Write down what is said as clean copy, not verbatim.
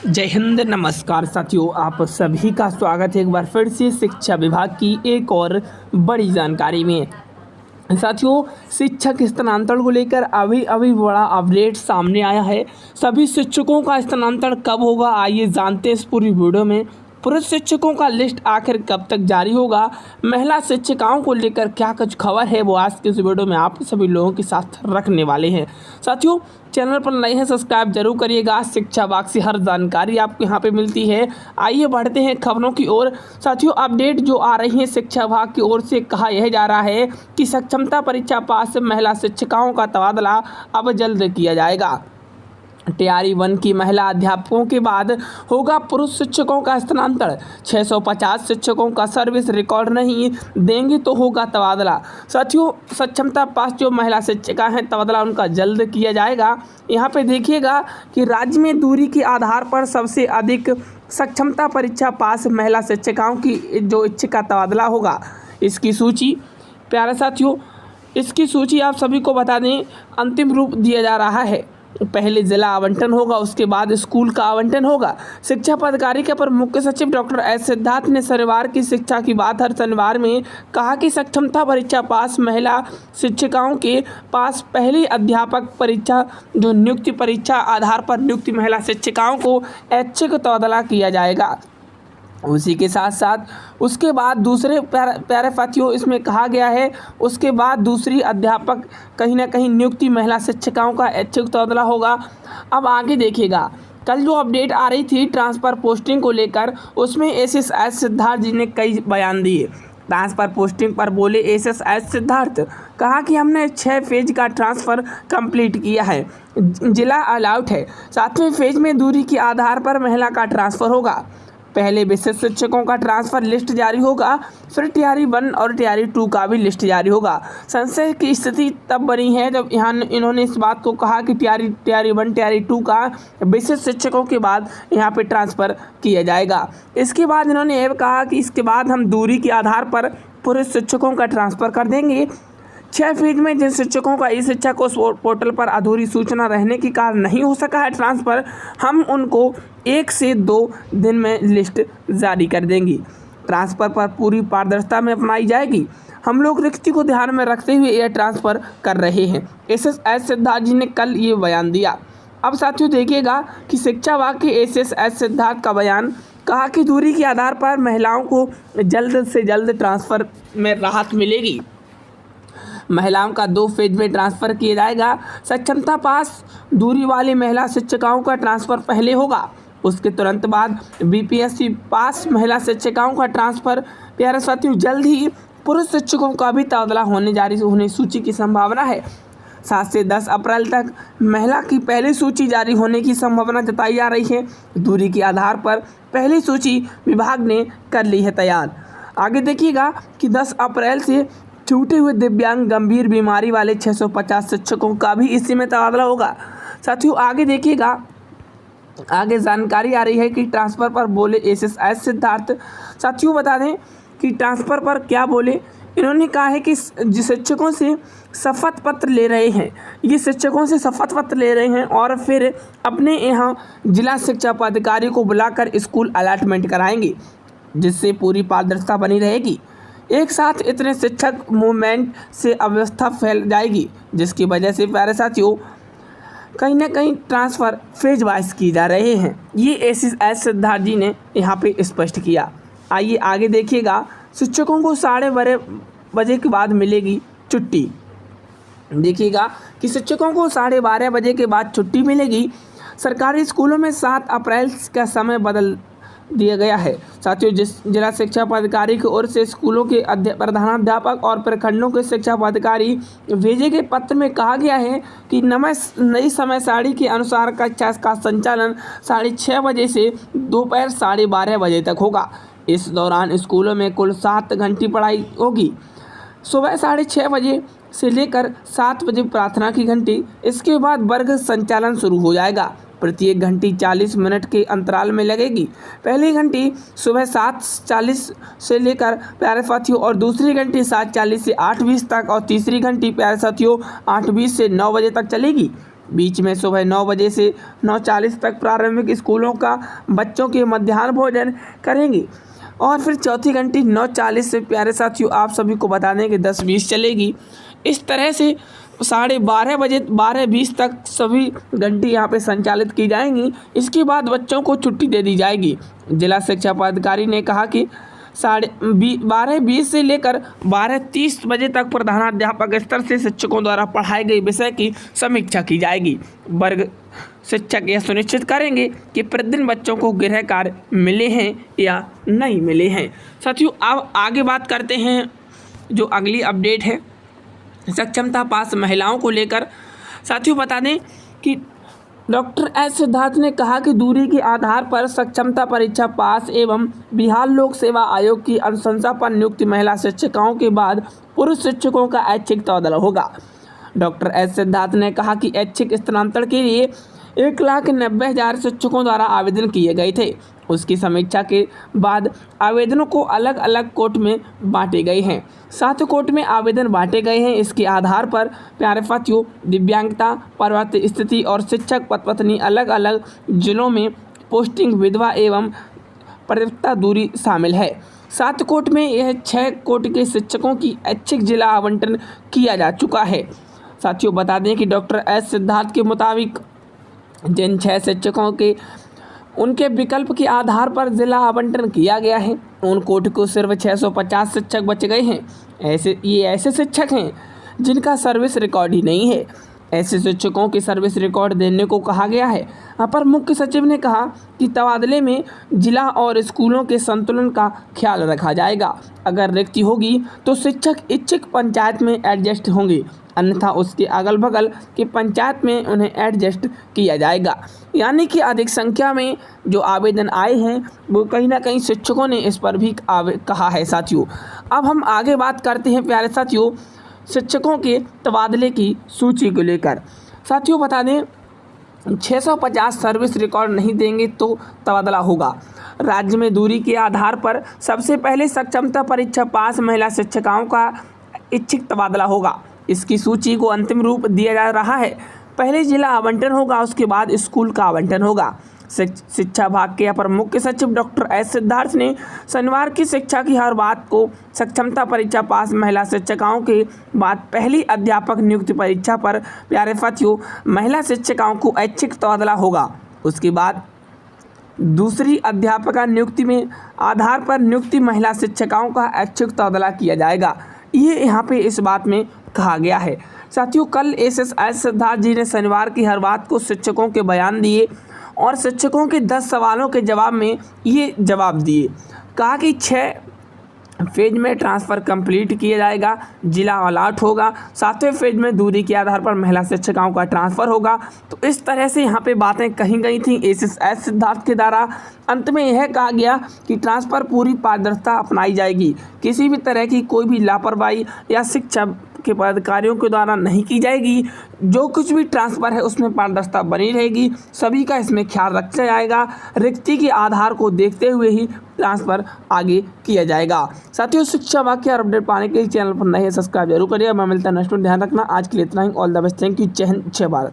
जय हिंद। नमस्कार साथियों, आप सभी का स्वागत है एक बार फिर से शिक्षा विभाग की एक और बड़ी जानकारी में। साथियों, शिक्षक स्थानांतरण को लेकर अभी अभी बड़ा अपडेट सामने आया है। सभी शिक्षकों का स्थानांतरण कब होगा, आइए जानते हैं इस पूरी वीडियो में। पुरुष शिक्षकों का लिस्ट आखिर कब तक जारी होगा, महिला शिक्षिकाओं को लेकर क्या कुछ खबर है, वो आज के इस वीडियो में आप सभी लोगों के साथ रखने वाले हैं। साथियों, चैनल पर नए हैं सब्सक्राइब जरूर करिएगा। शिक्षा विभाग से हर जानकारी आपको यहाँ पे मिलती है। आइए बढ़ते हैं खबरों की ओर। साथियों, अपडेट जो आ रही है शिक्षा विभाग की ओर से कहा यह जा रहा है कि सक्षमता परीक्षा पास महिला शिक्षिकाओं का तबादला अब जल्द किया जाएगा। तैयारी 1 की महिला अध्यापकों के बाद होगा पुरुष शिक्षकों का स्थानांतरण। 650 शिक्षकों का सर्विस रिकॉर्ड नहीं देंगे तो होगा तबादला। साथियों, सक्षमता पास जो महिला शिक्षिका हैं, तबादला उनका जल्द किया जाएगा। यहाँ पे देखिएगा कि राज्य में दूरी के आधार पर सबसे अधिक सक्षमता परीक्षा पास महिला शिक्षिकाओं की जो इच्छा का तबादला होगा। इसकी सूची प्यारे साथियों, इसकी सूची आप सभी को बता दें, अंतिम रूप दिया जा रहा है। पहले जिला आवंटन होगा, उसके बाद स्कूल का आवंटन होगा। शिक्षा पदाधिकारी के अपर मुख्य सचिव डॉक्टर एस सिद्धार्थ ने शनिवार की शिक्षा की बात हर शनिवार में कहा कि सक्षमता परीक्षा पास महिला शिक्षिकाओं के पास पहली अध्यापक परीक्षा जो नियुक्ति परीक्षा आधार पर नियुक्ति महिला शिक्षिकाओं को ऐच्छिक तबादला किया जाएगा। उसी के साथ साथ उसके बाद दूसरे प्यारे साथियों, इसमें कहा गया है उसके बाद दूसरी अध्यापक कहीं ना कहीं नियुक्ति महिला शिक्षिकाओं का ऐच्छिक तबादला होगा। अब आगे देखिएगा, कल जो अपडेट आ रही थी ट्रांसफ़र पोस्टिंग को लेकर, उसमें एस सिद्धार्थ जी ने कई बयान दिए। ट्रांसफ़र पोस्टिंग पर बोले एस सिद्धार्थ, कहा कि हमने 6 फेज का ट्रांसफ़र कंप्लीट किया है, जिला अलाउट है। 7वें फेज में दूरी के आधार पर महिला का ट्रांसफ़र होगा। पहले विशिष्ट शिक्षकों का ट्रांसफ़र लिस्ट जारी होगा, फिर तैयारी 1 और तैयारी 2 का भी लिस्ट जारी होगा। संशय की स्थिति तब बनी है जब इन्होंने इस बात को कहा कि तैयारी 1 तैयारी 2 का विशिष्ट शिक्षकों के बाद यहाँ पे ट्रांसफ़र किया जाएगा। इसके बाद इन्होंने यह कहा कि इसके बाद हम दूरी के आधार पर पुरुष शिक्षकों का ट्रांसफ़र कर देंगे। 6 फीज में जिन शिक्षकों का इस शिक्षा को पोर्टल पर अधूरी सूचना रहने के कारण नहीं हो सका है ट्रांसफ़र, हम उनको 1 से 2 दिन में लिस्ट जारी कर देंगी। ट्रांसफ़र पर पूरी पारदर्शिता में अपनाई जाएगी। हम लोग रिक्ति को ध्यान में रखते हुए यह ट्रांसफ़र कर रहे हैं, एस सिद्धार्थ जी ने कल ये बयान दिया। अब साथियों देखिएगा कि शिक्षा विभाग के एस सिद्धार्थ का बयान, कहा कि दूरी के आधार पर महिलाओं को जल्द से जल्द ट्रांसफ़र में राहत मिलेगी। महिलाओं का 2 फेज में ट्रांसफ़र किया जाएगा। सक्षमता पास दूरी वाली महिला शिक्षिकाओं का ट्रांसफ़र पहले होगा, उसके तुरंत बाद बीपीएससी पास महिला शिक्षिकाओं का ट्रांसफ़र। प्यारे साथियों, जल्द ही पुरुष शिक्षकों का भी तबादला होने सूची की संभावना है। 7 से 10 अप्रैल तक महिला की पहली सूची जारी होने की संभावना जताई जा रही है। दूरी के आधार पर पहली सूची विभाग ने कर ली है तैयार। आगे देखिएगा कि 10 अप्रैल से छूटे हुए दिव्यांग गंभीर बीमारी वाले 650 शिक्षकों का भी इसी में तबादला होगा। साथियों आगे देखिएगा, आगे जानकारी आ रही है कि ट्रांसफ़र पर बोले एस सिद्धार्थ। साथियों बता दें कि ट्रांसफ़र पर क्या बोले, इन्होंने कहा है कि जिस शिक्षकों से शपथ पत्र ले रहे हैं, ये शिक्षकों से शपथ पत्र ले रहे हैं और फिर अपने यहाँ जिला शिक्षा पदाधिकारी को बुलाकर स्कूल अलॉटमेंट कराएंगे, जिससे पूरी पारदर्शिता बनी रहेगी। एक साथ इतने शिक्षक मूवमेंट से अव्यवस्था फैल जाएगी, जिसकी वजह से प्यारे साथियों कहीं ना कहीं ट्रांसफ़र फेज वाइज की जा रहे हैं। ये एस सिद्धार्थ जी ने यहाँ पे स्पष्ट किया। आइए आगे देखिएगा, शिक्षकों को 12:30 बजे के बाद मिलेगी छुट्टी। देखिएगा कि शिक्षकों को 12:30 बजे के बाद छुट्टी मिलेगी। सरकारी स्कूलों में 7 अप्रैल का समय बदल दिया गया है। साथियों, जिस जिला शिक्षा पदाधिकारी की ओर से स्कूलों के प्रधानाध्यापक और प्रखंडों के शिक्षा पदाधिकारी भेजे गए पत्र में कहा गया है कि नई समय सारणी के अनुसार कक्षा का संचालन 6:30 बजे से दोपहर 12:30 बजे तक होगा। इस दौरान स्कूलों में कुल 7 घंटे पढ़ाई होगी। सुबह 6:30 बजे से लेकर 7 बजे प्रार्थना की घंटी, इसके बाद वर्ग संचालन शुरू हो जाएगा। प्रत्येक घंटी 40 मिनट के अंतराल में लगेगी। पहली घंटी सुबह 7:40 से लेकर प्यारे साथियों और दूसरी घंटी 7:40 से 8:20 तक और तीसरी घंटी प्यारे साथियों 8:20 से 9 बजे तक चलेगी। बीच में सुबह 9 बजे से 9:40 तक प्रारंभिक स्कूलों का बच्चों के मध्याह्न भोजन करेंगे और फिर चौथी घंटी 9:40 से प्यारे साथियों आप सभी को बता दें कि 10:20 चलेगी। इस तरह से 12:30 बजे 12:20 तक सभी घंटी यहाँ पे संचालित की जाएंगी। इसके बाद बच्चों को छुट्टी दे दी जाएगी। जिला शिक्षा पदाधिकारी ने कहा कि 12:20 से लेकर 12:30 बजे तक प्रधानाध्यापक स्तर से शिक्षकों द्वारा पढ़ाए गए विषय की समीक्षा की जाएगी। वर्ग शिक्षक यह सुनिश्चित करेंगे कि प्रतिदिन बच्चों को गृह कार्य मिले हैं या नहीं मिले हैं। साथियों अब आगे बात करते हैं जो अगली अपडेट है सक्षमता पास महिलाओं को लेकर। साथियों बता दें कि डॉक्टर एस सिद्धार्थ ने कहा कि दूरी के आधार पर सक्षमता परीक्षा पास एवं बिहार लोक सेवा आयोग की अनुशंसा पर नियुक्त महिला शिक्षिकाओं के बाद पुरुष शिक्षकों का ऐच्छिक तबादला होगा। डॉक्टर एस सिद्धार्थ ने कहा कि ऐच्छिक स्थानांतरण के लिए 1,90,000 शिक्षकों द्वारा आवेदन किए गए थे। उसकी समीक्षा के बाद आवेदनों को अलग अलग कोट में बांटे गए हैं। 7 कोट में आवेदन बांटे गए हैं। इसके आधार पर प्यारे साथियों दिव्यांगता, पर्वतीय स्थिति और शिक्षक पत्नी अलग अलग जिलों में पोस्टिंग, विधवा एवं परिपक्वता दूरी शामिल है। 7 कोट में यह 6 कोट के शिक्षकों की ऐच्छिक जिला आवंटन किया जा चुका है। साथियों बता दें कि डॉक्टर एस सिद्धार्थ के मुताबिक जिन 6 शिक्षकों के उनके विकल्प के आधार पर जिला आवंटन किया गया है उन कोट को सिर्फ 650 शिक्षक बच गए हैं। ऐसे शिक्षक हैं जिनका सर्विस रिकॉर्ड ही नहीं है। ऐसे शिक्षकों के सर्विस रिकॉर्ड देने को कहा गया है। अपर मुख्य सचिव ने कहा कि तबादले में जिला और स्कूलों के संतुलन का ख्याल रखा जाएगा। अगर रिक्ति होगी तो शिक्षक इच्छुक पंचायत में एडजस्ट होंगे, अन्यथा उसके अगल बगल की पंचायत में उन्हें एडजस्ट किया जाएगा। यानी कि अधिक संख्या में जो आवेदन आए हैं वो कहीं ना कहीं शिक्षकों ने इस पर भी कहा है। साथियों अब हम आगे बात करते हैं प्यारे साथियों शिक्षकों के तबादले की सूची को लेकर। साथियों बता दें 650 सर्विस रिकॉर्ड नहीं देंगे तो तबादला होगा। राज्य में दूरी के आधार पर सबसे पहले सक्षमता परीक्षा पास महिला शिक्षिकाओं का इच्छिक तबादला होगा। इसकी सूची को अंतिम रूप दिया जा रहा है। पहले जिला आवंटन होगा, उसके बाद स्कूल का आवंटन होगा। शिक्षा विभाग के अपर मुख्य सचिव डॉक्टर एस सिद्धार्थ ने शनिवार की शिक्षा की हर बात को सक्षमता परीक्षा पास महिला शिक्षिकाओं के बाद पहली अध्यापक नियुक्ति परीक्षा पर प्यारे साथियों महिला शिक्षिकाओं को ऐच्छिक तबादला होगा। उसके बाद दूसरी अध्यापका नियुक्ति में आधार पर नियुक्ति महिला शिक्षिकाओं का ऐच्छिक तबादला किया जाएगा। ये यहाँ पे इस बात में कहा गया है। साथियों कल एस सिद्धार्थ जी ने शनिवार की हर बात को शिक्षकों के बयान दिए और शिक्षकों के 10 सवालों के जवाब में ये जवाब दिए। कहा कि 6 फेज में ट्रांसफ़र कंप्लीट किया जाएगा, जिला अलॉट होगा, 7वें फेज में दूरी के आधार पर महिला शिक्षिकाओं का ट्रांसफ़र होगा। तो इस तरह से यहाँ पे बातें कही गई थी एस सिद्धार्थ के द्वारा। अंत में यह कहा गया कि ट्रांसफ़र पूरी पारदर्शिता अपनाई जाएगी, किसी भी तरह की कोई भी लापरवाही या शिक्षा के पदाधिकारियों के द्वारा नहीं की जाएगी। जो कुछ भी ट्रांसफ़र है उसमें पारदर्शिता बनी रहेगी, सभी का इसमें ख्याल रखा जाएगा। रिक्ति के आधार को देखते हुए ही ट्रांसफ़र आगे किया जाएगा। साथियों शिक्षा वाक्य और अपडेट पाने के लिए चैनल पर नए सब्सक्राइब जरूर करिएगा। मैं मिलता है नेक्स्ट वीडियो, ध्यान रखना। आज के लिए इतना ही। All the best, thank you. जय हिंद, जय भारत।